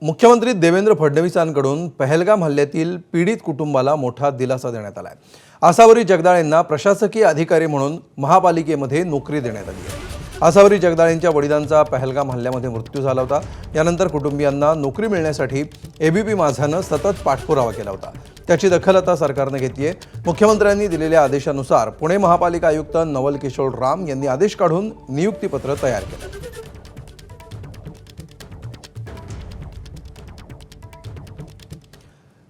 मुख्यमंत्री देवेंद्र फडणवीसांकडून पहलगाम हल्ल्यातील पीडित कुटुंबाला मोठा दिलासा देण्यात आला आहे। आसावरी जगदाळे यांना प्रशासकीय अधिकारी म्हणून महापालिकेमध्ये नोकरी देण्यात आली आहे। आसावरी जगदाळे यांच्या वडिलांचा पहलगाम हल्ल्यामध्ये मृत्यू झाला होता। यानंतर कुटुंबियांना नोकरी मिळण्यासाठी एबीपी माझानं सतत पाठपुरावा केला होता। त्याची दखल आता सरकारने घेतली आहे। मुख्यमंत्र्यांनी दिलेल्या आदेशानुसार पुणे महापालिका आयुक्त नवल किशोर राम यांनी आदेश काढून नियुक्तीपत्र तयार केलं।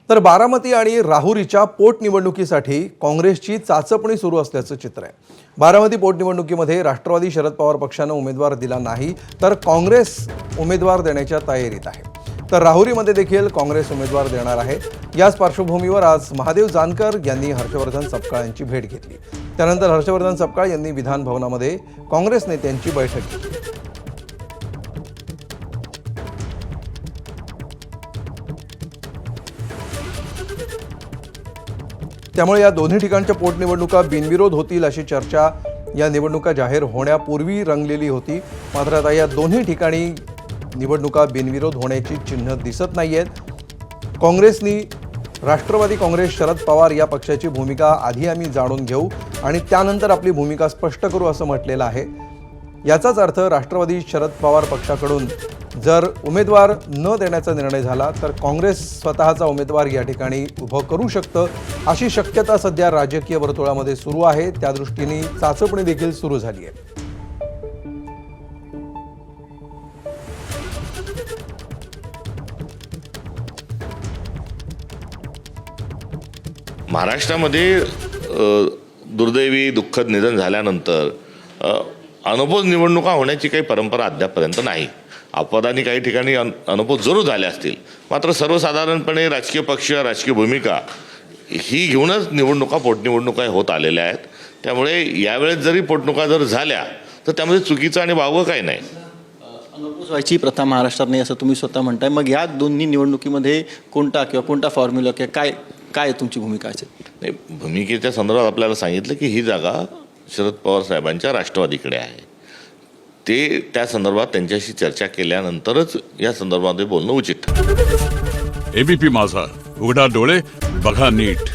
तर बारामती आणि राहुरीच्या पोटनिवडणुकीसाठी काँग्रेसची चाचपणी सुरू असल्याचं चित्र आहे। बारामती पोटनिवडणुकीमध्ये राष्ट्रवादी शरद पवार पक्षानं उमेदवार दिला नाही तर काँग्रेस उमेदवार देण्याच्या तयारीत आहे। तर राहुरीमध्ये देखील काँग्रेस उमेदवार देणार आहे। याच पार्श्वभूमीवर आज महादेव जानकर यांनी हर्षवर्धन सपकाळ यांची भेट घेतली। त्यानंतर हर्षवर्धन सपकाळ यांनी विधान भवनामध्ये काँग्रेस नेत्यांची बैठक घेतली। त्यामुळे या दोन्ही ठिकाणच्या पोटनिवडणुका बिनविरोध होतील अशी चर्चा या निवडणुका जाहीर होण्यापूर्वी रंगलेली होती। मात्र आता या दोन्ही ठिकाणी निवडणुका बिनविरोध होण्याची चिन्ह दिसत नाहीयेत। काँग्रेसनी राष्ट्रवादी काँग्रेस शरद पवार या पक्षाची भूमिका आधी आम्ही जाणून घेऊ आणि त्यानंतर आपली भूमिका स्पष्ट करू असं म्हटलेलं आहे। याचाच अर्थ राष्ट्रवादी शरद पवार पक्षाकडून जर उमेदवार न देण्याचा निर्णय झाला तर काँग्रेस स्वतःचा उमेदवार या ठिकाणी उभं करू शकतं अशी शक्यता सध्या राजकीय वर्तुळामध्ये सुरू आहे। त्या दृष्टीने चाचपणी देखील सुरू झाली आहे। महाराष्ट्रामध्ये दुर्दैवी दुःखद निधन झाल्यानंतर अनौपचारिक निवडणुका होण्याची काही परंपरा अद्यापपर्यंत नाही। अपवादाने काही ठिकाणी अनौपचारिक जरूर झाल्या असतील, मात्र सर्वसाधारणपणे राजकीय पक्ष राजकीय भूमिका ही घेऊनच निवडणुका पोटनिवडणुका होत आलेल्या आहेत। त्यामुळे यावेळेस जरी पोटनिवडणुका जर झाल्या तर त्यामध्ये चुकीचं आणि वावगं काही नाही। अनौपचारिक व्हायची प्रथा महाराष्ट्रात नाही असं तुम्ही स्वतः म्हणताय, मग या दोन्ही निवडणुकीमध्ये कोणता फॉर्म्युला किंवा काय तुमची भूमिका असेल? नाही, भूमिकेच्या संदर्भात आपल्याला सांगितलं की ही जागा शरद पवार साहेबांच्या राष्ट्रवादीकडे आहे। ते त्या संदर्भात त्यांच्याशी चर्चा केल्यानंतरच या संदर्भामध्ये बोलणं उचित ठरलं। एबीपी माझा, उघडा डोळे बघा नीट।